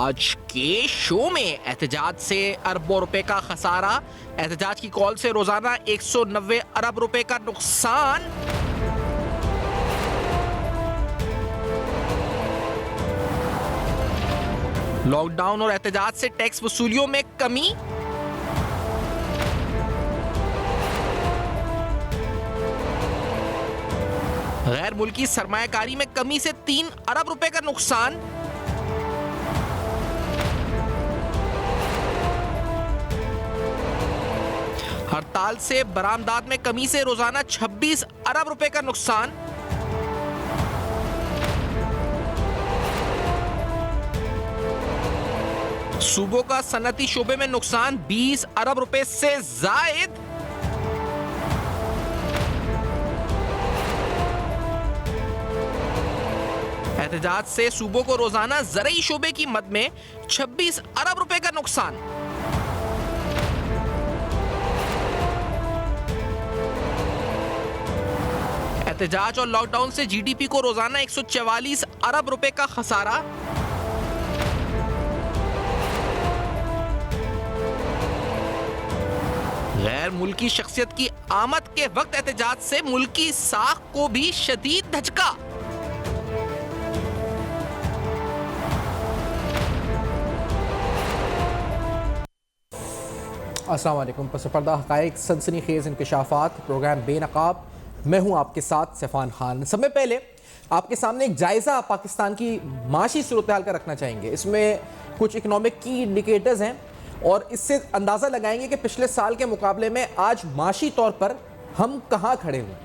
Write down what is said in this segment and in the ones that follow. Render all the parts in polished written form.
आज के शो में एहतजाज से अरबों रुपए का खसारा, एहतजाज की कॉल से रोजाना 190 अरब रुपए का नुकसान। लॉकडाउन और एहतजाज से टैक्स वसूलियों में कमी। गैर मुल्की सरमायाकारी में कमी से 3 अरब रुपए का नुकसान। हड़ताल से बरामदात में कमी से रोजाना 26 अरब रुपए का नुकसान। सूबों का सनती शोबे में नुकसान 20 अरब रुपए से जायद। एहतजाज से सूबों को रोजाना ज़रई शोबे की मद में 26 अरब रुपए का नुकसान। एहतजाज और लॉकडाउन से जीडीपी को रोजाना 144 अरब रुपए का खसारा। गैर मुल्की शख्सियत की आमद के वक्त एहतजाज से मुल्की साख को भी शदीद धचका। अस्सलाम वालेकुम। पस पर्दा हक़ाइक़ सनसनीखेज़ इंकशाफ़ात प्रोग्राम बेनकाब। मैं हूँ आपके साथ सफ़ान खान। समय पहले आपके सामने एक जायज़ा पाकिस्तान की माशी सूरत हाल का रखना चाहेंगे। इसमें कुछ इकनॉमिक की इंडिकेटर्स हैं और इससे अंदाज़ा लगाएंगे कि पिछले साल के मुकाबले में आज माशी तौर पर हम कहाँ खड़े हुए।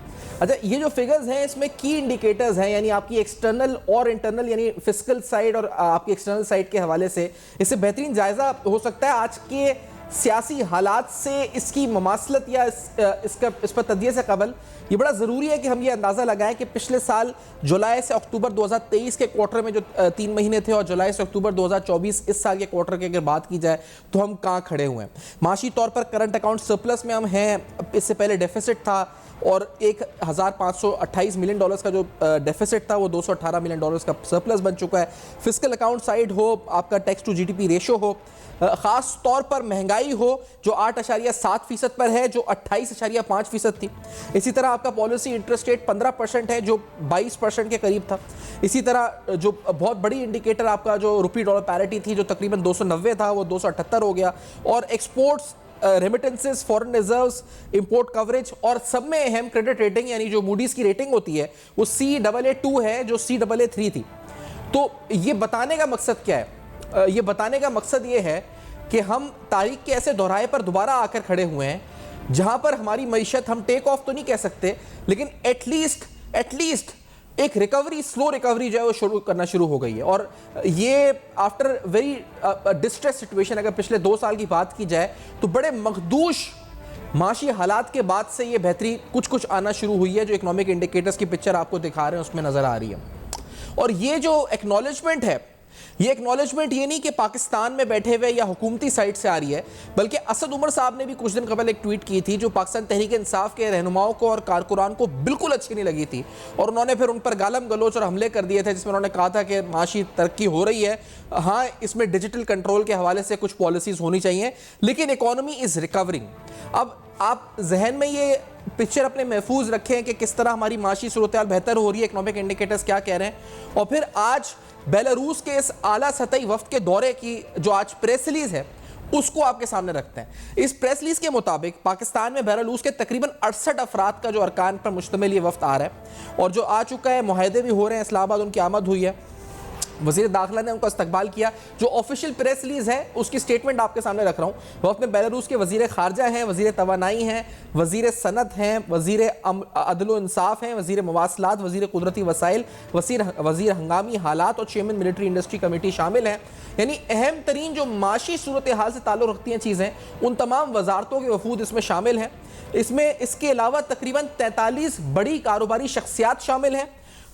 अच्छा, ये जो फिगर्स हैं इसमें की इंडिकेटर्स हैं, यानी आपकी एक्सटर्नल और इंटरनल यानी फिस्कल साइड और आपकी एक्सटर्नल साइड के हवाले से इससे बेहतरीन जायज़ा हो सकता है आज के सियासी हालात से इसकी ममासलत या इस पर तदिये से कबल। ये बड़ा ज़रूरी है कि हम ये अंदाज़ा लगाएं कि पिछले साल जुलाई से अक्टूबर 2023 के क्वार्टर में जो 3 महीने थे और जुलाई से अक्टूबर 2024 इस साल के क्वार्टर की अगर बात की जाए तो हम कहाँ खड़े हुए हैं। माशी तौर पर करंट अकाउंट सरप्लस में हम हैं, इससे पहले डेफिसिट था और 1528 मिलियन डॉलर्स का जो डेफिसिट था वो 218 मिलियन डॉलर्स का सरप्लस बन चुका है। फिस्कल अकाउंट साइड हो, आपका टैक्स टू जीडीपी रेशो हो, ख़ास तौर पर महंगाई हो जो 8.7% पर है जो 28.5% थी। इसी तरह आपका पॉलिसी इंटरेस्ट रेट 15% है जो 22% के करीब था। इसी तरह जो बहुत बड़ी इंडिकेटर आपका जो रुपी डॉलर पैरिटी थी जो तकरीबन 290 था वो 278 हो गया। और exports, remittances, foreign reserves, import coverage और सब में अहम क्रेडिट रेटिंग यानी जो मूडीज की रेटिंग होती है वो CAA2 है जो CAA3 थी। तो ये बताने का मकसद क्या है? ये बताने का मकसद ये है कि हम तारीख के ऐसे दोहराए पर दोबारा आकर खड़े हुए हैं जहां पर हमारी मईशत, हम टेक ऑफ तो नहीं कह सकते लेकिन एटलीस्ट एक रिकवरी, स्लो रिकवरी जो है वो शुरू हो गई है। और ये आफ्टर वेरी डिस्ट्रेस सिचुएशन, अगर पिछले 2 साल की बात की जाए तो बड़े मखदूश माशी हालात के बाद से ये बेहतरी कुछ आना शुरू हुई है। जो इकोनॉमिक इंडिकेटर्स की पिक्चर आपको दिखा रहे हैं उसमें नजर आ रही है। और ये जो एक्नॉलेजमेंट है, ये एक्नॉलेजमेंट ये नहीं कि पाकिस्तान में बैठे हुए या हुकूमती साइड से आ रही है, बल्कि असद उमर साहब ने भी कुछ दिन कबल एक ट्वीट की थी जो पाकिस्तान तहरीक इंसाफ के रहनुमाओं को और कारकुरान को बिल्कुल अच्छी नहीं लगी थी और उन्होंने फिर उन पर गालम गलोच और हमले कर दिए थे, जिसमें उन्होंने कहा था कि माशी तरक्की हो रही है, हाँ इसमें डिजिटल कंट्रोल के हवाले से कुछ पॉलिसीज होनी चाहिए, लेकिन इकॉनमी इज रिकवरिंग। अब आप जहन में ये पिक्चर अपने महफूज रखें कि किस तरह हमारी माशी सूरत हाल बेहतर हो रही है, इकोनॉमिक इंडिकेटर्स क्या कह रहे हैं। और फिर आज बेलारूस के इस आला सतही वफ्द के दौरे की जो आज प्रेस रिलीज है उसको आपके सामने रखते हैं। इस प्रेस रिलीज के मुताबिक पाकिस्तान में बेलारूस के तकरीबन 68 अफराद का जो अरकान पर मुश्तमिल ये वफ्द आ रहा है और जो आ चुका है, मुआहदे भी हो रहे हैं, इस्लामाबाद उनकी आमद हुई है, वज़ीर दाखिला ने उनका इस्तकबाल किया। जो ऑफिशियल प्रेस रिलीज है उसकी स्टेटमेंट आपके सामने रख रहा हूँ। वक्त में बेलारूस के वज़ीर खारजा हैं, वज़ीर तवानाई हैं, वज़ीर सनत हैं, वज़ीर अदल इंसाफ हैं, वज़ीर मवासलात, वज़ीर कुदरती वसाइल, वज़ीर हंगामी हालात और चेयरमैन मिलिट्री इंडस्ट्री कमेटी शामिल हैं। यानी अहम तरीन जो माशी सूरत हाल से ताल्लुक़ रखती हैं चीज़ें, उन तमाम वजारतों के वफूद इसमें शामिल हैं। इसमें इसके अलावा तकरीबन 43 बड़ी कारोबारी शख्सियात शामिल हैं।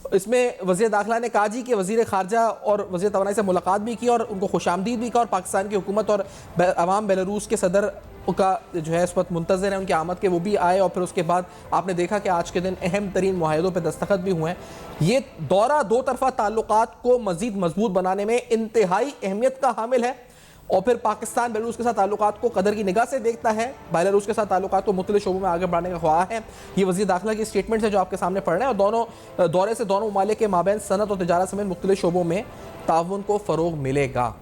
इसमें वज़ीर दाखिला ने कहा जी कि वज़ीर खारजा और वज़ीर तवानाई से मुलाकात भी की और उनको खुशामदीद भी कहा और पाकिस्तान की हुकूमत और अवाम बेलारूस के सदर का जो है इस वक्त मुंतज़र है उनकी आमद के, वो भी आए और फिर उसके बाद आपने देखा कि आज के दिन अहम तरीन मुआहिदों पर दस्तखत भी हुए हैं। ये दौरा दो तरफा ताल्लुकात को मज़ीद मजबूत बनाने में इंतहाई अहमियत का हामिल है और फिर पाकिस्तान बेलारूस के साथ ताल्लुकात को कदर की निगाह से देखता है। बेलारूस के साथ ताल्लुकात को मुख्तलिफ शोबों में आगे बढ़ाने का ख्वाह है। ये वज़ीर दाखिला की स्टेटमेंट है जो आपके सामने पढ़ रहे हैं। और दोनों दौरे से दोनों ममालिक के माबैन सनत और तिजारत समेत मुख्तलिफ शोबों में ताउन को फ़रोग मिलेगा।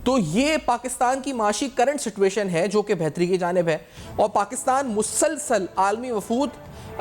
तो ये पाकिस्तान की माशी करंट सिचुएशन है जो कि बेहतरी की जानिब है और पाकिस्तान मुसलसल आलमी वफूद,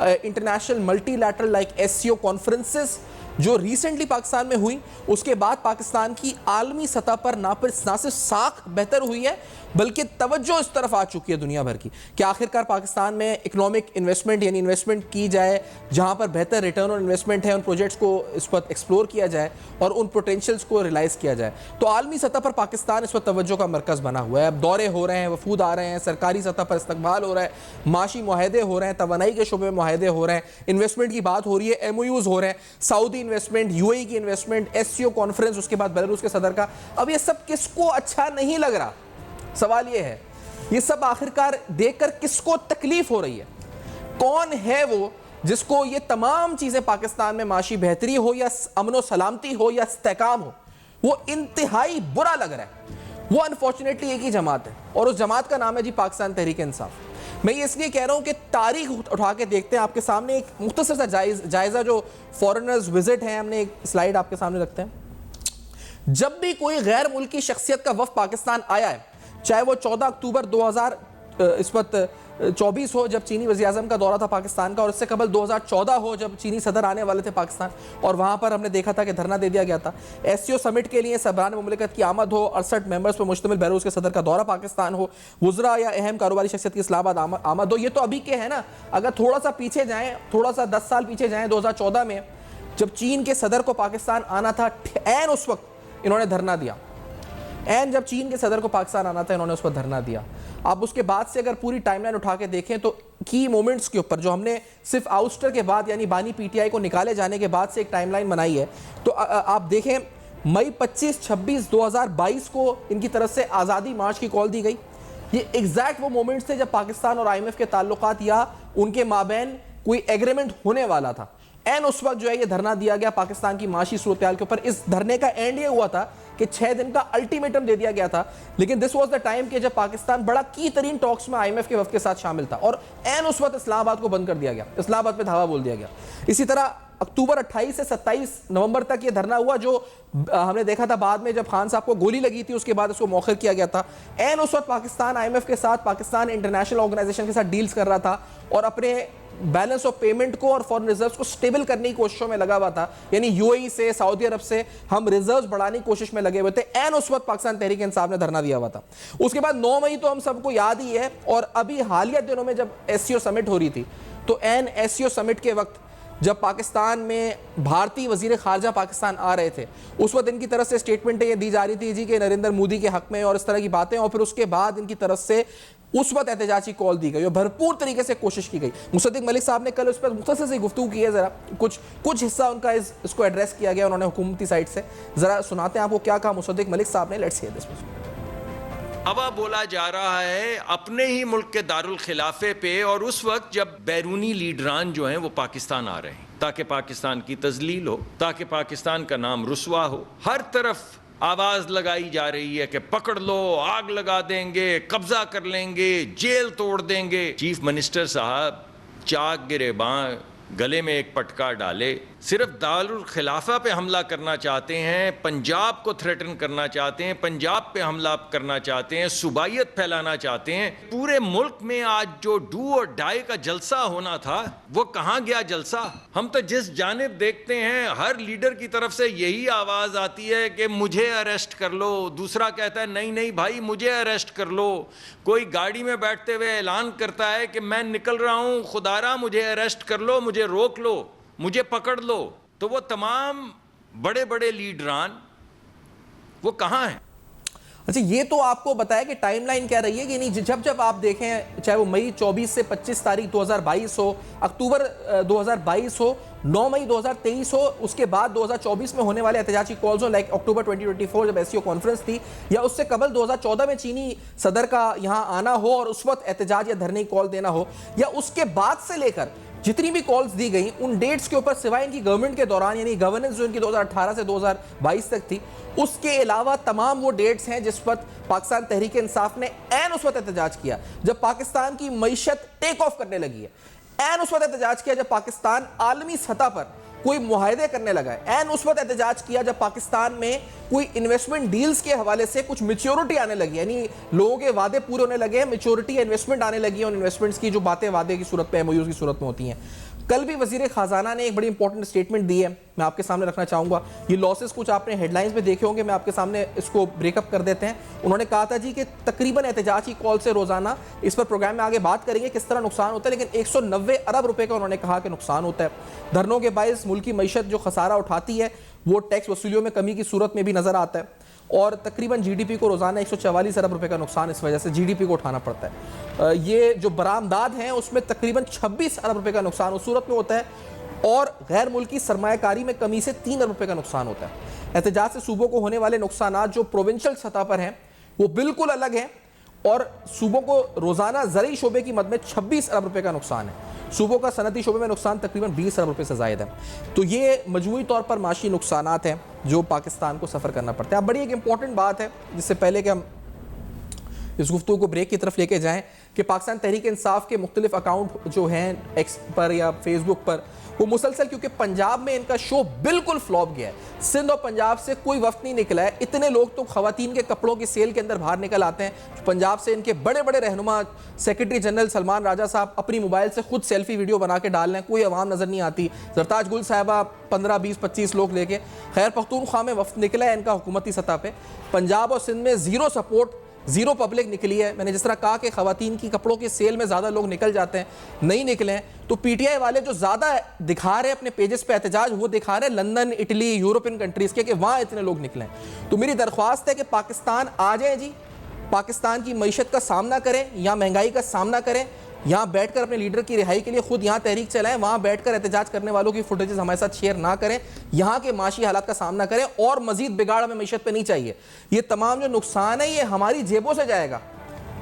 international multilateral like SCO conferences जो रिसेंटली पाकिस्तान में हुई, उसके बाद पाकिस्तान की आलमी सतह पर ना सिर्फ साख बेहतर हुई है बल्कि तवज्जो इस तरफ आ चुकी है दुनिया भर की कि आखिरकार पाकिस्तान में इकोनॉमिक इन्वेस्टमेंट यानी इन्वेस्टमेंट की जाए, जहां पर बेहतर रिटर्न ऑन इन्वेस्टमेंट है उन प्रोजेक्ट्स को इस वक्त एक्सप्लोर किया जाए और उन पोटेंशियल्स को रियलाइज़ किया जाए। तो आलमी सतह पर पाकिस्तान इस वक्त तवज्जो का मरकज़ बना हुआ है। अब दौरे हो रहे हैं, वफूद आ रहे हैं, सरकारी सतह पर इस्तकबाल हो रहा है, माशी मुआहदे हो रहे हैं, तवानाई के शोबे में मुआहदे हो रहे हैं, इन्वेस्टमेंट की बात हो रही है, MOUs हो रहे हैं, सऊदी इन्वेस्टमेंट, UAE की इन्वेस्टमेंट, SCO कॉन्फ्रेंस, उसके बाद बेलारूस के सदर का। अब ये सब किसको अच्छा नहीं लग रहा? सवाल ये है, ये सब आखिरकार देखकर किसको तकलीफ हो रही है? कौन है वो जिसको ये तमाम चीजें पाकिस्तान में माशी बेहतरी हो या अमन सलामती हो या इस्तेहकाम हो, वो इंतहाई बुरा लग रहा है? वो अनफॉर्चुनेटली एक ही जमात है और उस जमात का नाम है जी पाकिस्तान तहरीक इंसाफ। मैं ये इसलिए कह रहा हूं कि तारीख उठा के देखते हैं। आपके सामने एक मुख्तसर सा जायजा जो फॉरेनर्स विजिट है, हमने एक स्लाइड आपके सामने रखते हैं। जब भी कोई गैर मुल्की शख्सियत का वफ़द पाकिस्तान आया है, चाहे वो 14 अक्टूबर 2024 हो जब चीनी वज़ीर आज़म का दौरा था पाकिस्तान का, और इससे कबल 2014 हो जब चीनी सदर आने वाले थे पाकिस्तान और वहाँ पर हमने देखा था कि धरना दे दिया गया था। SCO समिट के लिए सबरान मुमलिकत की आमद हो, 68 मेंबर्स पर मुश्तमिल बेलारूस के सदर का दौरा पाकिस्तान हो, वुज़रा या अहम कारोबारी शख्सियत की इस्लामाबाद आमद हो, ये तो अभी के है ना। अगर थोड़ा सा पीछे जाएँ, थोड़ा सा 10 साल पीछे जाएँ, 2014 में जब चीन के सदर को पाकिस्तान आना था, ऐन उस वक्त इन्होंने धरना दिया। एंड जब चीन के सदर को पाकिस्तान आना था, इन्होंने उस पर धरना दिया। आप उसके बाद से अगर पूरी टाइमलाइन उठा के देखें तो की मोमेंट्स के ऊपर जो हमने सिर्फ आउस्टर के बाद यानी बानी PTI को निकाले जाने के बाद से एक टाइमलाइन बनाई है, तो आप देखें मई 25-26 2022 को इनकी तरफ से आज़ादी मार्च की कॉल दी गई। ये एग्जैक्ट वो मोमेंट्स थे जब पाकिस्तान और IMF के ताल्लुकात या उनके माबैन कोई एग्रीमेंट होने वाला था। एंड उस वक्त जो है ये धरना दिया गया पाकिस्तान की माशी सूरत हाल के ऊपर। इस धरने का एंड ये हुआ था कि 6 दिन का अल्टीमेटम दे दिया गया था, लेकिन दिस वाज द टाइम कि जब पाकिस्तान बड़ा की तरीन टॉक्स में IMF के वफ्द के साथ शामिल था और एंड उस वक्त इस्लामाबाद को बंद कर दिया गया, इस्लामाबाद पे धावा बोल दिया गया। इसी तरह अक्टूबर 28 से 27 नवंबर तक ये धरना हुआ, जो हमने देखा था बाद में जब खान साहब को गोली लगी थी उसके बाद इसको मौखर किया गया था। एंड उस वक्त पाकिस्तान IMF के साथ, पाकिस्तान इंटरनेशनल ऑर्गेनाइजेशन के साथ डील्स कर रहा था और अपने बैलेंस ऑफ पेमेंट को और फॉरेन रिजर्व्स को स्टेबल करने की कोशिशों में लगा हुआ था। यानी UAE से, सऊदी अरब से हम रिजर्व्स बढ़ाने की कोशिश में लगे हुए थे। एंड उस वक्त पाकिस्तान तहरीक इंसाफ ने धरना दिया हुआ था। उसके बाद 9 मई तो हम सबको याद ही है, और अभी हालिया दिनों में जब SCO समिट हो रही थी तो एन SCO समिट के वक्त जब पाकिस्तान में भारतीय वजीर खारजा पाकिस्तान आ रहे थे, उस वक्त इनकी तरफ से स्टेटमेंटें ये दी जा रही थी जी कि नरेंद्र मोदी के हक में और इस तरह की बातें, और फिर उसके बाद इनकी तरफ से उस वक्त एहतजाज की कॉल दी गई और भरपूर तरीके से कोशिश की गई। मुसद्दिक मलिक साहब ने कल उस पर मुख्तसर से गुफ्तगू की है, जरा कुछ हिस्सा उनका इसको एड्रेस किया गया उन्होंने हुकूमती साइड से। जरा सुनाते हैं आपको क्या कहा मुसद्दिक मलिक साहब ने। Let's hear this. अब बोला जा रहा है अपने ही मुल्क के दारुल खिलाफे पे, और उस वक्त जब बैरूनी लीडरान जो हैं वो पाकिस्तान आ रहे हैं ताकि पाकिस्तान की तजलील हो, ताकि पाकिस्तान का नाम रुसवा हो। हर तरफ आवाज लगाई जा रही है कि पकड़ लो, आग लगा देंगे, कब्जा कर लेंगे, जेल तोड़ देंगे। चीफ मिनिस्टर साहब चाक गिरेबां, गले में एक पटका डाले, सिर्फ दारुल खिलाफा पे हमला करना चाहते हैं, पंजाब को थ्रेटन करना चाहते हैं, पंजाब पे हमला करना चाहते हैं, सुबाइयत फैलाना चाहते हैं। पूरे मुल्क में आज जो डू और डाई का जलसा होना था वो कहाँ गया जलसा? हम तो जिस जानिब देखते हैं हर लीडर की तरफ से यही आवाज आती है कि मुझे अरेस्ट कर लो, दूसरा कहता है नहीं नहीं भाई मुझे अरेस्ट कर लो, कोई गाड़ी में बैठते हुए ऐलान करता है कि मैं निकल रहा हूँ, खुदारा मुझे अरेस्ट कर लो, मुझे रोक लो, मुझे पकड़ लो। तो वो तमाम बड़े बड़े लीडरान वो कहाँ हैं? अच्छा, ये तो आपको बताया कि टाइमलाइन क्या रही है कि नहीं। जब आप देखें, चाहे वो मई 24 से 25 तारीख 2022 हो, अक्टूबर 2022 हो, 9 मई 2023 हो, उसके बाद 2024 में होने वाले एहतजाज की कॉल्स हो, लाइक अक्टूबर 2024 जब एससीओ कॉन्फ्रेंस थी, या उससे कबल 2014 में चीनी सदर का यहां आना हो और उस वक्त एहतजाज या धरने की कॉल देना हो, या उसके बाद से लेकर जितनी भी कॉल्स दी गई उन डेट्स के ऊपर सिवाय इनकी गवर्नमेंट के दौरान यानी गवर्नेंस जो इनकी 2018 से 2022 तक थी, उसके अलावा तमाम वो डेट्स हैं जिस पर पाकिस्तान तहरीक इंसाफ ने ऐन उस वक्त एहतजाज किया जब पाकिस्तान की मईशत टेक ऑफ करने लगी है, ऐन उस वक्त एहतजाज किया जब पाकिस्तान आलमी सतह पर कोई मुआहदे करने लगा है, ऐन उस वक्त एहतजाज किया जब पाकिस्तान में कोई इन्वेस्टमेंट डील्स के हवाले से कुछ मैच्योरिटी आने लगी, यानी लोगों के वादे पूरे होने लगे हैं, मैच्योरिटी इन्वेस्टमेंट आने लगी है उन इन्वेस्टमेंट्स की जो बातें वादे की सूरत में एमओयूज की सूरत में होती हैं। कल भी वजीर खजाना ने एक बड़ी इंपॉर्टेंट स्टेटमेंट दी है, मैं आपके सामने रखना चाहूंगा। ये लॉसेस कुछ आपने हेडलाइंस में देखे होंगे, मैं आपके सामने इसको ब्रेकअप कर देते हैं। उन्होंने कहा था जी कि तकरीबन एहतजाज की कॉल से रोजाना, इस पर प्रोग्राम में आगे बात करेंगे किस तरह नुकसान होता है, लेकिन 190 अरब रुपए का उन्होंने कहा कि नुकसान होता है। धरनों के बायस मुल्क की मईशत जो खसारा उठाती है वो टैक्स वसूलियों में कमी की सूरत में भी नजर आता है, और तकरीबन जीडीपी को रोजाना 144 अरब रुपए का नुकसान इस वजह से जीडीपी को उठाना पड़ता है। ये जो बरामदाद हैं उसमें तकरीबन 26 अरब रुपए का नुकसान उस सूरत में होता है, और गैर मुल्की सरमायाकारी में कमी से 3 अरब रुपए का नुकसान होता है। एहतजाज से सूबों को होने वाले नुकसान जो प्रोविंशियल सतह पर हैं वो बिल्कुल अलग हैं, और सूबों को रोजाना ज़रई शोबे की मद में 26 अरब रुपए का नुकसान है। सूबों का सनती शोबे में नुकसान तकरीबन 20 अरब रुपए से ज़ायद है। तो ये मजमूई तौर पर माशी नुकसानात हैं जो पाकिस्तान को सफ़र करना पड़ता है। अब बड़ी एक इंपॉर्टेंट बात है जिससे पहले कि हम इस गुफ्तगू को ब्रेक की तरफ लेके जाएं, कि पाकिस्तान तहरीक इंसाफ के मुख्तलिफ अकाउंट जो हैं एक्स पर या फेसबुक पर, वो मुसलसल, क्योंकि पंजाब में इनका शो बिल्कुल फ्लॉप गया है, सिंध और पंजाब से कोई वफ्त नहीं निकला है। इतने लोग तो खवातीन के कपड़ों की सेल के अंदर बाहर निकल आते हैं। पंजाब से इनके बड़े बड़े रहनुमा सेक्रेटरी जनरल सलमान राजा साहब अपनी मोबाइल से खुद सेल्फी वीडियो बना के डाल रहे हैं, कोई अवाम नजर नहीं आती। जरताज गुल साहिबा 15, 20, 25 लोग लेके खैर पख्तूनख्वा में वफ्त निकला है इनका हुकूमती सतह पे। पंजाब और सिंध में जीरो सपोर्ट, जीरो पब्लिक निकली है। मैंने जिस तरह कहा कि खवातीन की कपड़ों की सेल में ज़्यादा लोग निकल जाते हैं, नहीं निकले हैं। तो पीटीआई वाले जो ज़्यादा दिखा रहे हैं अपने पेजेस पे एहतजाज, वो दिखा रहे हैं लंदन, इटली, यूरोपियन कंट्रीज़ के, कि वहाँ इतने लोग निकले हैं। तो मेरी दरख्वास्त है कि पाकिस्तान आ जाए जी, पाकिस्तान की मईशत का सामना करें, यहाँ महंगाई का सामना करें, यहाँ बैठकर अपने लीडर की रिहाई के लिए खुद यहाँ तहरीक चलाएं, वहाँ बैठकर एहतजाज करने वालों की फुटेजेस हमारे साथ शेयर ना करें, यहाँ के माशी हालात का सामना करें, और मजीद बिगाड़ हमें मईशत पे नहीं चाहिए। ये तमाम जो नुकसान है ये हमारी जेबों से जाएगा।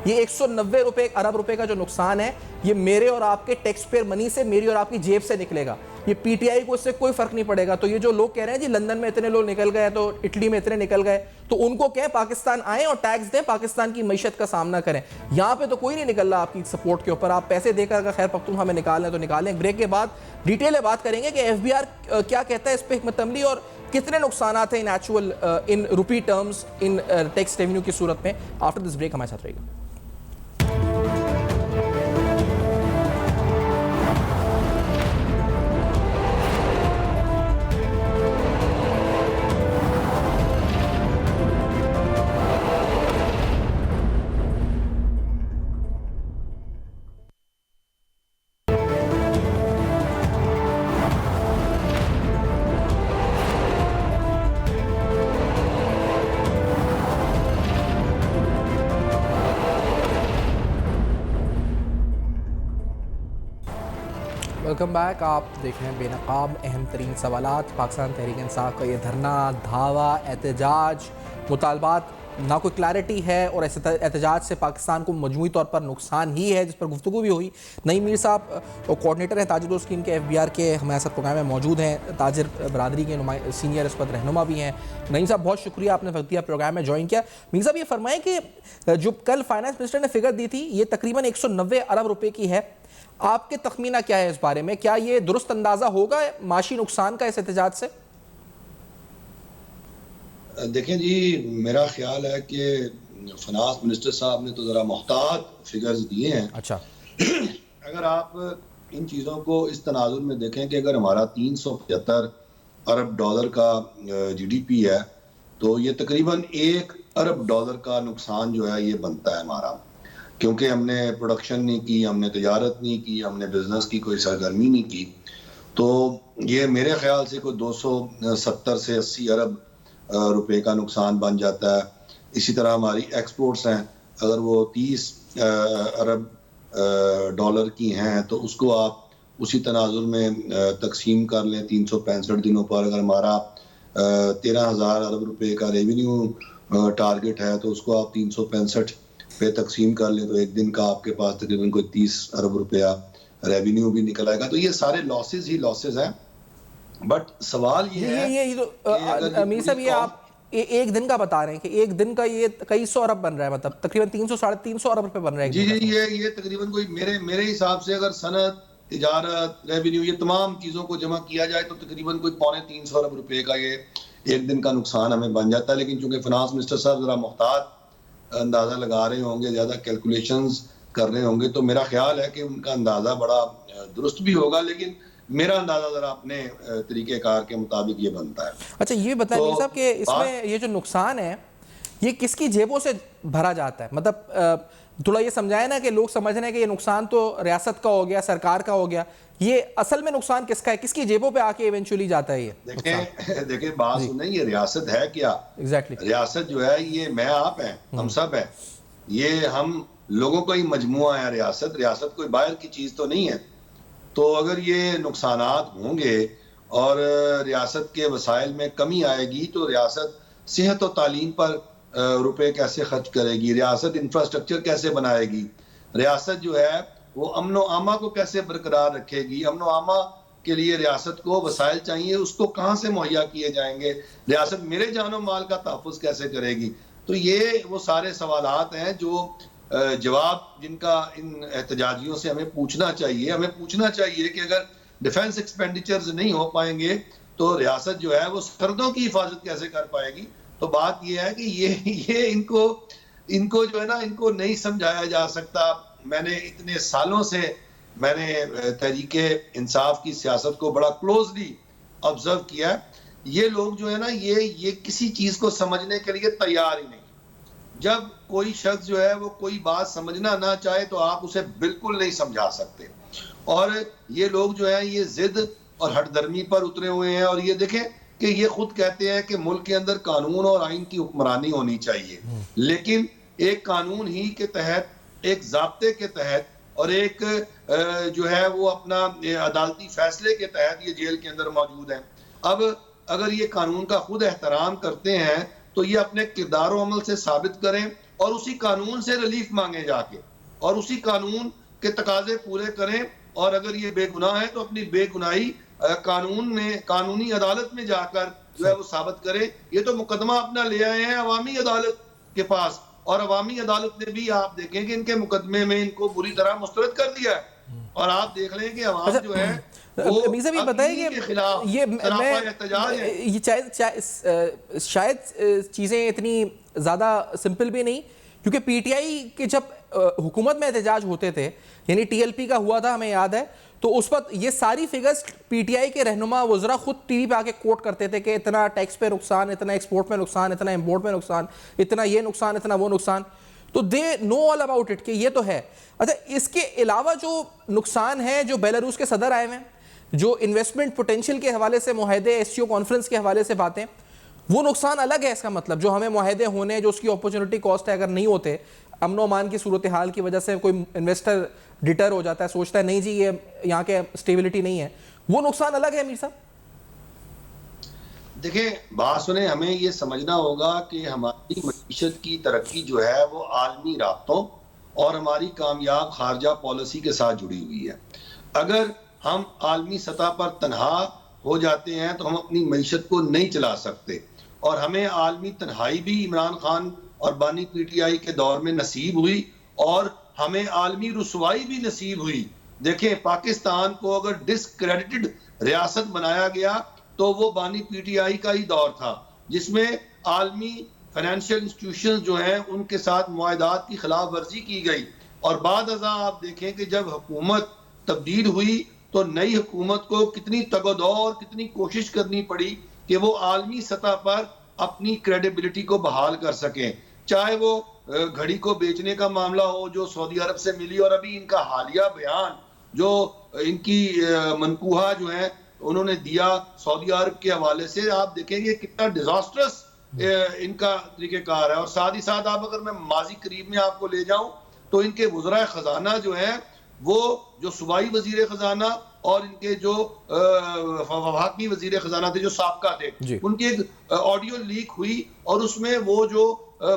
ये 190 रुपए अरब रुपए का जो नुकसान है ये मेरे और आपके टैक्स पेयर मनी से, मेरी और आपकी जेब से निकलेगा। ये पीटीआई को इससे कोई फर्क नहीं पड़ेगा। तो ये जो लोग कह रहे हैं जी लंदन में इतने लोग निकल गए, तो इटली में इतने निकल गए, तो उनको कहें पाकिस्तान आए और टैक्स दें, पाकिस्तान की मईशत का सामना करें। यहाँ पे तो कोई नहीं निकल रहा आपकी सपोर्ट के ऊपर। आप पैसे देकर अगर खैर पख्तूनख्वा हमें निकालें तो निकालें। ब्रेक के बाद डिटेल में बात करेंगे कि एफबीआर क्या कहता है इस पर हिकमत अमली, और कितने नुकसान हैं इन एक्चुअल इन रुपी टर्म्स, इन टैक्स रेवेन्यू की सूरत में। आफ्टर दिस ब्रेक हमारे साथ रहेगा। Welcome back. आप देख रहे हैं बेनकाब अहम तरीन सवालात। पाकिस्तान तहरीक इंसाफ का ये धरना, धावा, एहतजाज, मुतालबात, ना कोई क्लैरिटी है, और ऐसे एहतजाज से पाकिस्तान को मजमूई तौर पर नुकसान ही है, जिस पर गुफ्तगू भी हुई। नईम मीर साहब कोऑर्डिनेटर हैं ताजिर स्कीम के एफबीआर के, हमारे साथ प्रोग्राम में मौजूद हैं। ताजिर बरादरी के सीनियर इस पर रहनुमा भी हैं। नईम साहब बहुत शुक्रिया, आपने वक्त दिया, प्रोग्राम में ज्वाइन किया। मीर साहब ये फरमाएं कि जो कल फाइनेंस मिनिस्टर ने फिगर दी थी ये तकरीबन 190 अरब रुपए की है, आपके तखमीना क्या है इस बारे में? क्या ये दुरुस्त अंदाजा होगा माशी नुकसान का इस एहतजाज से? देखें जी, मेरा ख्याल है कि फाइनेंस मिनिस्टर साहब ने तो ज़रा मुहतात फिगर्स दिए हैं। अच्छा अगर आप इन चीज़ों को इस तनाजुर में देखें कि अगर हमारा 375 अरब डॉलर का जीडीपी है, तो ये तकरीबन 1 अरब डॉलर का नुकसान जो है ये बनता है हमारा, क्योंकि हमने प्रोडक्शन नहीं की, हमने तजारत नहीं की, हमने बिजनेस की कोई सरगर्मी नहीं की। तो ये मेरे ख्याल से कोई 270 से 80 अरब रुपए का नुकसान बन जाता है। इसी तरह हमारी एक्सपोर्ट्स हैं, अगर वो 30 अरब डॉलर की हैं तो उसको आप उसी तनाजुर में तकसीम कर लें 365 दिनों पर। अगर हमारा 13,000 अरब रुपए का रेवेन्यू टारगेट है तो उसको आप 365 पे तकसीम कर लें तो एक दिन का आपके पास तकरीबन कोई 30 अरब रुपया रेवेन्यू भी निकल आएगा। तो ये सारे लॉसेस ही लॉसेस हैं। बट सवाल ये है ये तो अमीर साहब, ये आप एक दिन का बता रहे हैं कि एक दिन का ये कई सौ अरब बन रहा है, मतलब तकरीबन 300 साढ़े 300 अरब रुपए बन रहा है। जी जी, ये तकरीबन कोई मेरे हिसाब से अगर सनत, तिजारत, रेवेन्यू, ये तमाम चीजों को जमा किया जाए तो तकरीबन कोई 325 अरब रुपए का ये एक दिन का नुकसान हमें बन जाता है। लेकिन चूंकि फाइनेंस मिनिस्टर साहब जरा मुहतात अंदाजा लगा रहे होंगे, ज्यादा कैलकुलेशंस कर रहे होंगे, तो मेरा ख्याल है कि उनका अंदाजा बड़ा दुरुस्त भी होगा, लेकिन मेरा अंदाजा जरा अपने तरीकेकार के मुताबिक ये बनता है। अच्छा, ये बताएं तो साहब कि इसमें ये जो नुकसान है ये किसकी जेबों से भरा जाता है? मतलब थोड़ा ये समझाए ना कि लोग समझ रहे हैं कि ये नुकसान तो रियासत का हो गया, सरकार का हो गया, ये असल में नुकसान किसका है, किसकी जेबों पे आके इवेंचुअली जाता है ये? देखें बात सुने, ये रियासत है क्या? एग्जैक्टली रियासत जो है ये मैं आप हैं, हम सब हैं, ये हम लोगों का ही मजमुआ है रियासत कोई बाहर की चीज तो नहीं है। तो अगर ये नुकसानात होंगे और रियासत के वसाइल में कमी आएगी तो रियासत सेहत और तालीम पर रुपए कैसे खर्च करेगी, रियासत इंफ्रास्ट्रक्चर कैसे बनाएगी, रियासत जो है वो अमनो आमा को कैसे बरकरार रखेगी, अमनो आमा के लिए रियासत को वसाइल चाहिए, उसको कहाँ से मुहैया किए जाएंगे, रियासत मेरे जानो माल का तहफ़्फ़ुज़ कैसे करेगी। तो ये वो सारे सवालात हैं जो जवाब जिनका इन एहतजाजियों से हमें पूछना चाहिए कि अगर डिफेंस एक्सपेंडिचर्स नहीं हो पाएंगे तो रियासत जो है वो सरहदों की हिफाजत कैसे कर पाएगी। तो बात ये है कि ये इनको जो है ना, इनको नहीं समझाया जा सकता। मैंने इतने सालों से तहरीके इंसाफ की सियासत को बड़ा क्लोजली ऑब्जर्व किया है। ये लोग जो है ना, ये किसी चीज को समझने के लिए तैयार ही नहीं। जब कोई शख्स जो है वो कोई बात समझना ना चाहे तो आप उसे बिल्कुल नहीं समझा सकते। और ये लोग जो है ये जिद और हटदर्मी पर उतरे हुए हैं। और ये देखें कि ये खुद कहते हैं कि मुल्क के अंदर कानून और आइन की हुक्मरानी होनी चाहिए, लेकिन एक कानून ही के तहत, एक ज़ाब्ते के तहत और एक जो है वो अपना अदालती फैसले के तहत ये जेल के अंदर मौजूद है। अब अगर ये कानून का खुद एहतराम करते हैं तो ये अपने किरदार और अमल से साबित करें और उसी कानून से रिलीफ मांगे जाके और उसी कानून के तकाजे पूरे करें। और अगर ये बेगुनाह है तो अपनी बेगुनाही कानूनी अदालत में जाकर जो है वो साबित करे। ये तो मुकदमा अपना ले आए हैं अवामी अदालत के पास और अवामी अदालत ने भी आप देखें कि इनके मुकदमे में इनको बुरी तरह मुस्तरद कर दिया है। और आप देख लें कि अवाम जो है ये बताइए कि ये शायद चीज़ें इतनी ज़्यादा सिंपल भी नहीं, क्योंकि पीटीआई के जब हुकूमत में एहतजाज होते थे, यानी टीएलपी का हुआ था, हमें याद है, तो उस वक्त ये सारी फिगर्स पीटीआई के रहनुमा वज़रा खुद टीवी पे आके कोट करते थे कि इतना टैक्स पे नुकसान, इतना एक्सपोर्ट में नुकसान, इतना इंपोर्ट में नुकसान, इतना ये नुकसान, इतना वो नुकसान। तो they know all about it कि ये तो है। अच्छा, इसके अलावा जो नुकसान है, जो बेलारूस के सदर आए हैं, जो इन्वेस्टमेंट पोटेंशियल के हवाले से मुआहदे, एससीओ कॉन्फ्रेंस के हवाले से बातें, वो नुकसान अलग है। इसका मतलब जो हमें मुआहदे होने, जो उसकी अपॉर्चुनिटी कॉस्ट है, अगर नहीं होते, अमन अमान की सूरत हाल की वजह से कोई इन्वेस्टर डिटर हो जाता है, सोचता है नहीं जी ये यहाँ के स्टेबिलिटी नहीं है, वो नुकसान अलग है। मीर साहब देखिए, बात सुने, हमें ये समझना होगा कि हमारी मईशत की तरक्की जो है वो आलमी राब्तों और हमारी कामयाब खारजा पॉलिसी के साथ जुड़ी हुई है। अगर हम आलमी सतह पर तनहा हो जाते हैं तो हम अपनी मईशत को नहीं चला सकते। और हमें आलमी तन्हाई भी इमरान खान और बानी पीटीआई के दौर में नसीब हुई और हमें आलमी रुसवाई भी नसीब हुई। देखें, पाकिस्तान को अगर डिस्क्रेडिटेड रियासत बनाया गया तो वो बानी पीटीआई का ही दौर था, जिसमें आलमी फाइनेंशियल इंस्टीट्यूशंस जो हैं उनके साथ मुआहदात की खिलाफ वर्जी की गई। और बाद अज़ा आप देखें कि जब हुकूमत तब्दील हुई तो नई हुकूमत को कितनी तगदो और कितनी कोशिश करनी पड़ी कि वो आलमी सतह पर अपनी क्रेडिबिलिटी को बहाल कर सकें। चाहे वो घड़ी को बेचने का मामला हो जो सऊदी अरब से मिली, और अभी इनका हालिया बयान जो इनकी मनकूहा जो है उन्होंने दिया सऊदी अरब के हवाले से, आप देखेंगे कितना डिजास्टर्स इनका तरीकेकार है। और साथ ही साथ आप अगर मैं माजी करीब में आपको ले जाऊं तो इनके वज़रा खजाना जो है वो जो सूबाई वजीर खजाना और इनके जो वफाकी वजीर खजाना थे, जो साबका थे, उनकी एक ऑडियो लीक हुई और उसमें वो जो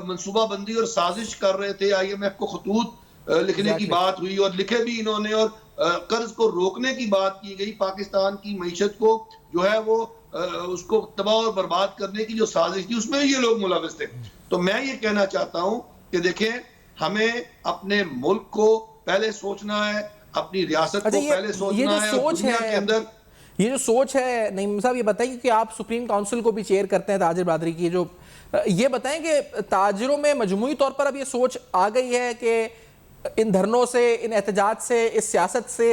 मनसूबाबंदी और साजिश कर रहे थे, IMF को खतूत लिखने की बात हुई और लिखे भी इन्होंने, और कर्ज को रोकने की बात की गई। पाकिस्तान की मईशत को जो है वो उसको तबाह और बर्बाद करने की जो साजिश थी, उसमें ये लोग मुलविस थे। तो मैं ये कहना चाहता हूं कि देखें, हमें अपने मुल्क को पहले सोचना है, अपनी रियासत को पहले सोचना है। सोच दुनिया के अंदर ये जो सोच है, नईम साहब ये बताइए कि आप सुप्रीम काउंसिल को भी चेयर करते हैं ताजिर बरादरी की, जो ये बताएं कि ताजिरों में मजमूई तौर पर अब ये सोच आ गई है कि इन धरनों से, इन एहतजाज से, इस सियासत से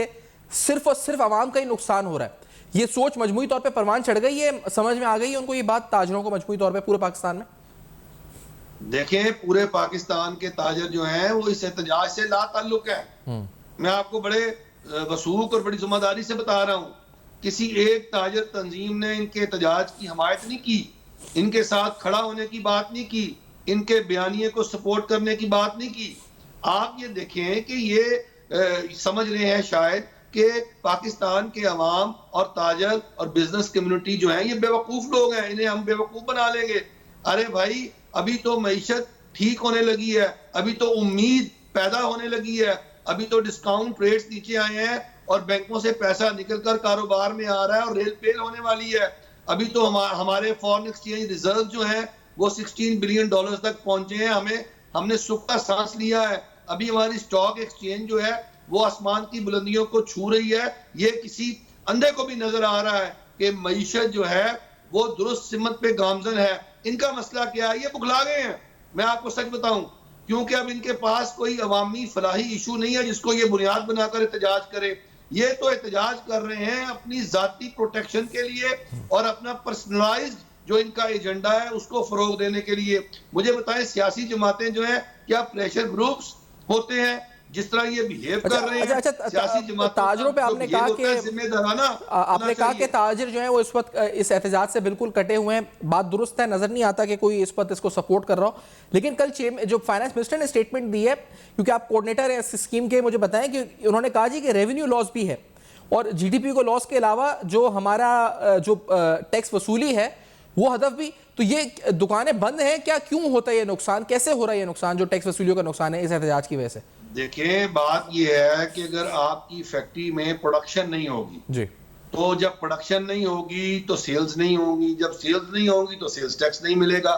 सिर्फ और सिर्फ आवाम का ही नुकसान हो रहा है। ये सोच मजमूई तौर पे परवान चढ़ गई है, समझ में आ गई है उनको ये बात, ताजिरों को मजमूई तौर पे पूरे पाकिस्तान में? देखें, पूरे पाकिस्तान के ताजिर जो हैं वो इस एहतजाज से ला ताल्लुक है। मैं आपको बड़े वसूख और बड़ी जिम्मेदारी से बता रहा हूं, किसी एक ताजिर तंजीम ने इनके एहतजाज की हमायत नहीं की, इनके साथ खड़ा होने की बात नहीं की, इनके बयानिए को सपोर्ट करने की बात नहीं की। आप ये देखें कि ये समझ रहे हैं शायद कि पाकिस्तान के अवाम और ताजर और बिजनेस कम्युनिटी जो है ये बेवकूफ लोग हैं, इन्हें हम बेवकूफ बना लेंगे। अरे भाई, अभी तो मईशत ठीक होने लगी है, अभी तो उम्मीद पैदा होने लगी है, अभी तो डिस्काउंट रेट्स नीचे आए हैं और बैंकों से पैसा निकलकर कारोबार में आ रहा है और रेल पेल होने वाली है। अभी तो हमारे फॉरेन एक्सचेंज रिजर्व जो है वो $16 बिलियन तक पहुंचे हैं। हमने सुख का सांस लिया है। अभी हमारी स्टॉक एक्सचेंज जो है वो आसमान की बुलंदियों को छू रही है। ये किसी अंधे को भी नजर आ रहा है कि मईशत जो है वो दुरुस्त सिमत पे गामजन है। इनका मसला क्या है? ये बुखला गए हैं। मैं आपको सच बताऊं, क्योंकि अब इनके पास कोई अवामी फलाही इशू नहीं है जिसको ये बुनियाद बनाकर एहतजाज करे। ये तो एहतजाज कर रहे हैं अपनी जाती प्रोटेक्शन के लिए और अपना पर्सनलाइज्ड जो इनका एजेंडा है उसको फरोग देने के लिए। मुझे बताएं, सियासी जमातें जो हैं क्या प्रेशर ग्रुप्स होते हैं? जिस तरह ये बिहेव कर रहे हैं सियासी जमातें, ताजिरों पे आपने कहा कि जिम्मेदाराना आपने कहा कि ताजिर जो है वो इस वक्त इस एहतजाज से बिल्कुल कटे हुए हैं। बात दुरुस्त है, नजर नहीं आता कि कोई इस वक्त इसको सपोर्ट कर रहा हो। लेकिन कल जो फाइनेंस मिनिस्टर ने स्टेटमेंट दी है, क्योंकि आप कोऑर्डिनेटर हैं इस स्कीम के, मुझे बताएं कि उन्होंने कहा जी कि रेवेन्यू लॉस भी है और GDP को लॉस के अलावा जो हमारा जो टैक्स वसूली है वो हदफ भी। तो ये दुकानें बंद हैं क्या? क्यों होता है ये नुकसान? कैसे हो रहा है ये नुकसान जो टैक्स वसूलियों का नुकसान है इस एहतजाज की वजह से? देखें, बात ये है कि अगर आपकी फैक्ट्री में प्रोडक्शन नहीं होगी जी, तो जब प्रोडक्शन नहीं होगी तो सेल्स नहीं होगी, जब सेल्स नहीं होगी तो सेल्स टैक्स नहीं मिलेगा,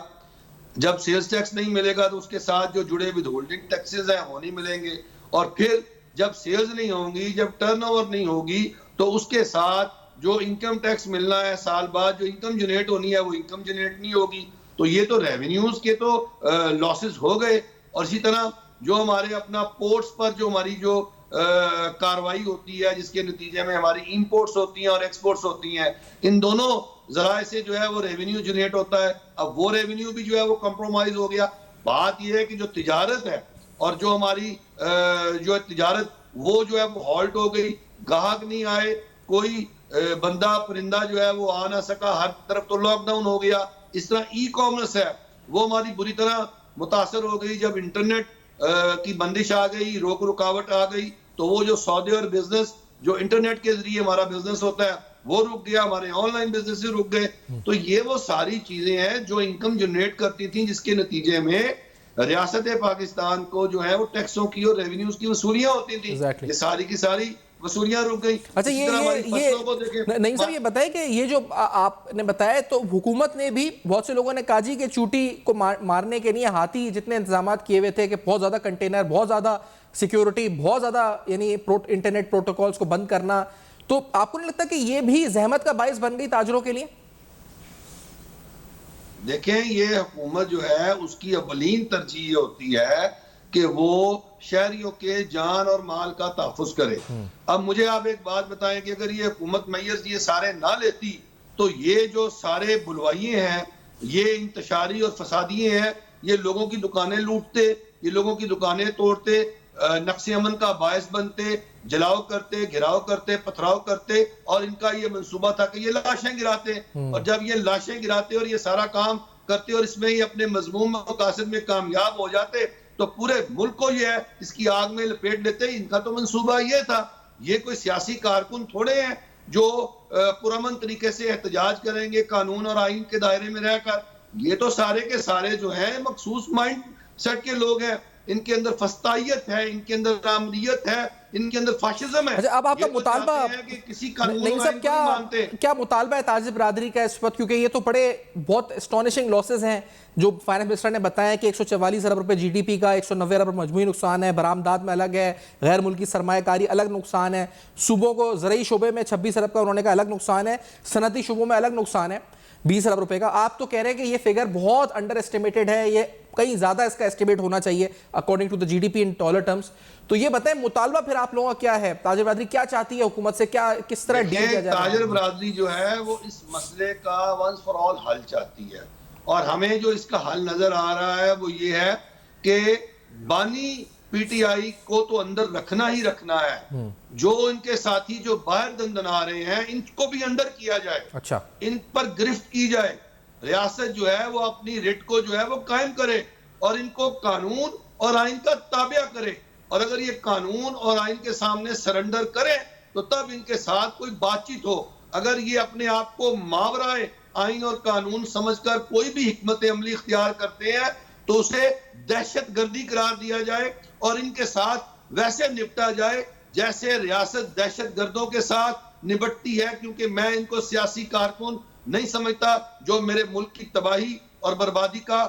जब सेल्स टैक्स नहीं मिलेगा तो उसके साथ जो जुड़े विद होल्डिंग टैक्सेस हैं वो नहीं मिलेंगे, और फिर जब सेल्स नहीं होंगी, जब टर्नओवर नहीं होगी, तो उसके साथ जो इनकम टैक्स मिलना है साल बाद, जो इनकम जनरेट होनी है वो इनकम जनरेट नहीं होगी। तो ये तो रेवेन्यूज के तो लॉसेस हो गए। और इसी तरह जो हमारे अपना पोर्ट्स पर जो हमारी जो कार्रवाई होती है जिसके नतीजे में हमारी इंपोर्ट्स होती हैं और एक्सपोर्ट्स होती हैं, इन दोनों जराए से जो है वो रेवेन्यू जनरेट होता है। अब वो रेवेन्यू भी जो है वो कंप्रोमाइज हो गया। बात ये है कि जो तिजारत है और जो हमारी जो है तिजारत वो जो है वो हॉल्ट हो गई, ग्राहक नहीं आए, कोई बंदा परिंदा जो है वो आ ना सका, हर तरफ तो लॉकडाउन हो गया। इस तरह ई कॉमर्स है वो हमारी बुरी तरह मुतासर हो गई। जब इंटरनेट की बंदिश आ गई, रोक रुकावट आ गई, तो वो जो सौदे और बिजनेस जो इंटरनेट के जरिए हमारा बिजनेस होता है वो रुक गया, हमारे ऑनलाइन बिजनेस से रुक गए। तो ये वो सारी चीजें हैं जो इनकम जनरेट करती थी, जिसके नतीजे में रियासत पाकिस्तान को जो है वो टैक्सों की और रेवेन्यूज की वसूलियां होती थी। ये सारी की सारी वसूलियां रुक गई। अच्छा, ये नहीं साहब, ये बताएं कि ये जो आपने बताया, तो हुकूमत ने भी, बहुत से लोगों ने कहा जी कि चूटी को मारने के लिए हाथी जितने इंतजाम किए हुए थे कि बहुत ज्यादा कंटेनर, बहुत ज्यादा सिक्योरिटी, बहुत ज्यादा यानी इंटरनेट प्रोटोकॉल्स को बंद करना, तो आपको नहीं लगता कि ये भी जहमत का बायस बन गई ताजरों के लिए? देखें, ये हुकूमत जो है उसकी अवलीन तरजीह होती है कि वो शहरियों के जान और माल का तहफ़्फ़ुज़ करे। अब मुझे आप एक बात बताएं कि अगर ये हुकूमत मैय्यस ये सारे ना लेती तो ये जो सारे बुलवाइये हैं, ये इंतशारी और फसादिये हैं, ये लोगों की दुकानें लूटते, ये लोगों की दुकानें तोड़ते, नक्शे अमन का बायस बनते, जलाओ करते, घिराव करते, पथराव करते, और इनका ये मंसूबा था कि ये लाशें गिराते। और जब ये लाशें गिराते और ये सारा काम करते और इसमें ही अपने मजमूम मकासद में कामयाब हो जाते, तो पूरे मुल्क को ये है इसकी आग में लपेट लेते। इनका तो मंसूबा ये था, ये कोई सियासी कारकुन थोड़े हैं जो पुरअमन तरीके से एहतजाज करेंगे कानून और आइन के दायरे में रहकर। ये तो सारे के सारे जो हैं मखसूस माइंड सेट के लोग हैं, इनके अंदर फस्तायत है, इनके अंदर आमरीयत है, इनके अंदर फाशिज्म है। अच्छा, अब आपका ये तो मुतालबा चाहते हैं कि किसी कानून नहीं और सब आइन को नहीं मानते। क्या मुतालबा है ताजिर बरादरी का इस वक्त, क्योंकि ये तो बड़े बहुत एस्टॉनिशिंग लॉसेस हैं जो फाइनेंस मिनिस्टर ने बताया कि 144 अरब रुपए जीडीपी का, 190 अरब मजमूई नुकसान है, बरामदात में अलग है, गैर मुल्की सरमायाकारी अलग नुकसान है, सूबों को ज़रई शुबे में 26 अरब का उन्होंने कहा अलग नुकसान है, सनती शुबों में अलग नुकसान है 20 अरब रुपए का। आप तो कह रहे हैं कि ये फिगर बहुत अंडर एस्टिमेटेड है, ये कहीं ज्यादा इसका एस्टिमेट होना चाहिए according to the GDP in dollar terms. तो ये बताएं मुतालबा फिर आप लोगों का क्या है, ताजिर बरादरी क्या चाहती है हुकूमत से, क्या किस तरह डील किया जाए? ताजिर बरादरी जो है वो इस मसले का वंस फॉर ऑल हल चाहती है, और हमें जो इसका हल नजर आ रहा है वो ये है कि बानी पीटीआई को तो अंदर रखना ही रखना है, जो इनके साथी जो बाहर दंदना रहे हैं इनको भी अंदर किया जाए। अच्छा, इन पर गिरफ्त की जाए, रियासत जो है वो अपनी रिट को जो है वो कायम करे और इनको कानून और आइन का ताबिया करे, और अगर ये कानून और आइन के सामने सरेंडर करें तो तब इनके साथ कोई बातचीत हो। अगर ये अपने आप को मावराए आइन और कानून समझकर कोई भी हिकमत अमली इख्तियार करते हैं तो उसे दहशत गर्दी करार दिया जाए और इनके साथ वैसे निपटा जाए जैसे रियासत दहशत गर्दों के साथ निपटती है, क्योंकि मैं इनको सियासी कारकुन नहीं समझता जो मेरे मुल्क की तबाही और बर्बादी का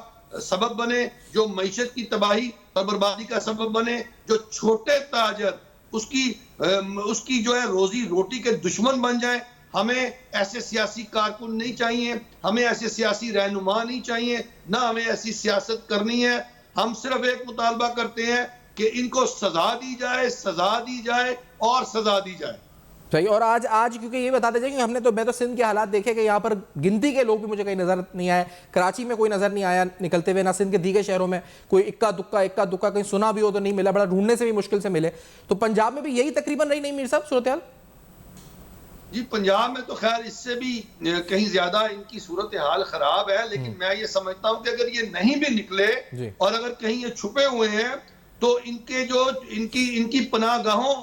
सबब बने, जो मईशत की तबाही और बर्बादी का सबब बने, जो छोटे ताजर उसकी जो है रोजी रोटी के दुश्मन बन जाए। हमें ऐसे सियासी कारकुन नहीं चाहिए, हमें ऐसे सियासी रहनुमा नहीं चाहिए, ना हमें ऐसी सियासत करनी है। हम सिर्फ एक मुतालबा करते हैं कि इनको सजा दी जाए, सजा दी जाए और सजा दी जाए। सही। और आज क्योंकि ये बता दीजिए कि मैं तो सिंध के हालात देखे कि यहाँ पर गिनती के लोग भी मुझे कहीं नजर नहीं आए, कराची में कोई नजर नहीं आया निकलते हुए, ना सिंध के दीगर शहरों में कोई इक्का दुक्का कहीं सुना भी हो तो नहीं मिला, बड़ा ढूंढने से भी मुश्किल से मिले। तो पंजाब में भी यही तकरीबन रही नहीं मीर साहब सूरत हाल? जी, पंजाब में तो खैर इससे भी कहीं ज्यादा इनकी सूरत हाल खराब है, लेकिन मैं ये समझता हूँ कि अगर ये नहीं भी निकले और अगर कहीं ये छुपे हुए हैं तो इनके जो इनकी पनाहगाहों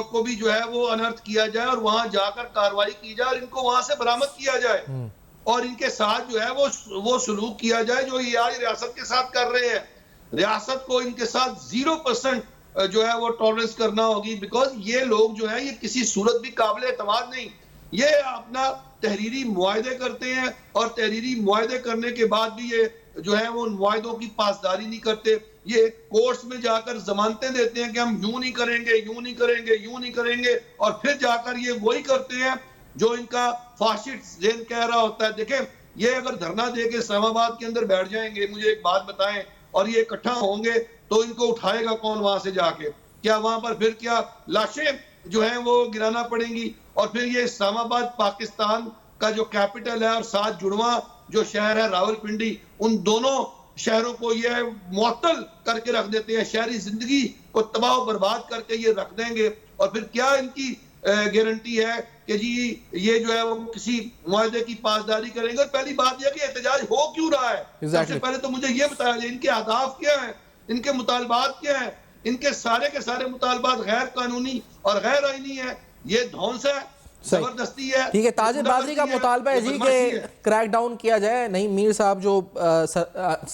को भी जो है वो अनर्थ किया जाए और वहां जाकर कार्रवाई की जाए और इनको वहां से बरामद किया जाए और इनके साथ जो है वो सलूक किया जाए जो ये आज रियासत के साथ कर रहे हैं। रियासत को इनके साथ 0% जो है वो टॉलरेंस करना होगी, बिकॉज ये लोग जो है ये किसी सूरत भी काबिल एतमाद नहीं। ये अपना तहरीरी मुआहदे करते हैं और तहरीरी मुआहदे करने के बाद भी ये जो है वो उन मुआहदों की पासदारी नहीं करते। ये कोर्ट्स में जाकर जमानतें देते हैं कि हम यूं नहीं करेंगे, यूं नहीं करेंगे, यूं नहीं करेंगे, और फिर जाकर ये वही करते हैं जो इनका फाशिस्ट ज़हन कह रहा होता है। देखें, ये अगर धरना दे के इस्लामाबाद के अंदर बैठ जाएंगे, मुझे एक बात बताएं, और ये इकट्ठा होंगे तो इनको उठाएगा कौन वहां से जाके? क्या वहां पर फिर क्या लाशें जो है वो गिराना पड़ेंगी? और फिर ये इस्लामाबाद पाकिस्तान का जो कैपिटल है और साथ जुड़वा जो शहर है रावलपिंडी, उन दोनों शहरों को ये मुअत्तल करके रख देते हैं, शहरी जिंदगी को तबाह बर्बाद करके ये रख देंगे। और फिर क्या इनकी गारंटी है कि जी ये जो है वो किसी मुआहदे की पासदारी करेंगे? पहली बात यह कि एहतजाज हो क्यों रहा है? सबसे पहले तो मुझे ये बताया जाए इनके अहदाफ क्या है, इनके मुतालबात क्या है? इनके सारे के सारे मुतालबात गैर कानूनी और गैर आईनी है। ये ध्वंस है, जबरदस्ती है। ठीक है, ताजिर बरादरी का मुतालबा है जी कि क्रैक डाउन किया जाए। नहीं, मीर साहब जो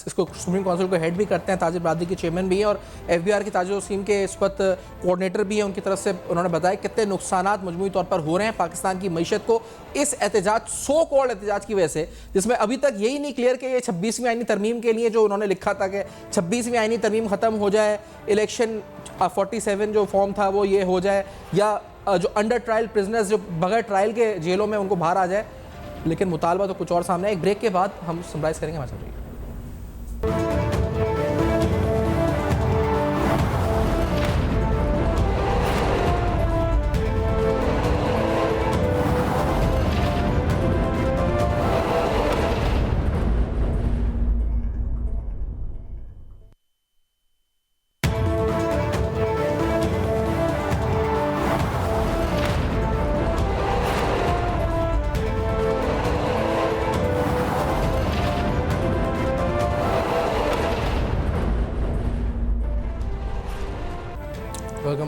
इसको सुप्रीम काउंसिल को हेड भी करते हैं, ताजिर बरादरी के चेयरमैन भी हैं और FBR की ताजिर स्कीम के इस वक्त कोऑर्डिनेटर भी हैं, उनकी तरफ से उन्होंने बताया कितने नुकसानात मजमूई तौर पर हो रहे हैं पाकिस्तान की मईशत को इस एहतजाज, सो कॉल्ड एहतजाज की वजह से, जिसमें अभी तक यही नहीं क्लियर कि ये 26वीं आईनी तरमीम के लिए जो उन्होंने लिखा था कि 26वीं आईनी तरमीम ख़त्म हो जाए, इलेक्शन 47 जो फॉर्म था वो ये हो जाए, या जो अंडर ट्रायल प्रिजनर्स जो बगैर ट्रायल के जेलों में उनको बाहर आ जाए। लेकिन मुतालबा तो कुछ और सामने है। एक ब्रेक के बाद हम समराइज करेंगे हमारे साथ।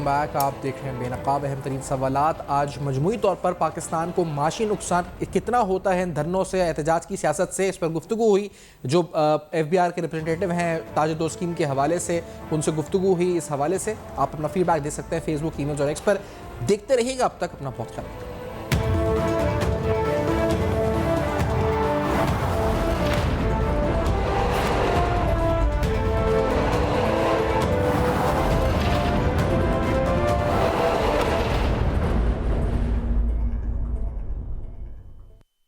बैक। आप देख रहे हैं बेनकाब अहम तरीन सवालात। आज मजमूई तौर पर पाकिस्तान को माशी नुकसान कितना होता है इन धरनों से, एहतजाज की सियासत से, इस पर गुफ्तगू हुई। जो FBR के रिप्रेजेंटेटिव हैं ताजुद्दौला स्कीम के हवाले से, उनसे गुफ्तगू हुई। इस हवाले से आप अपना फीडबैक दे सकते हैं फेसबुक, ईमेल और एक्स पर। देखते रहिएगा। अब तक अपना बहुत ख्याल रखें।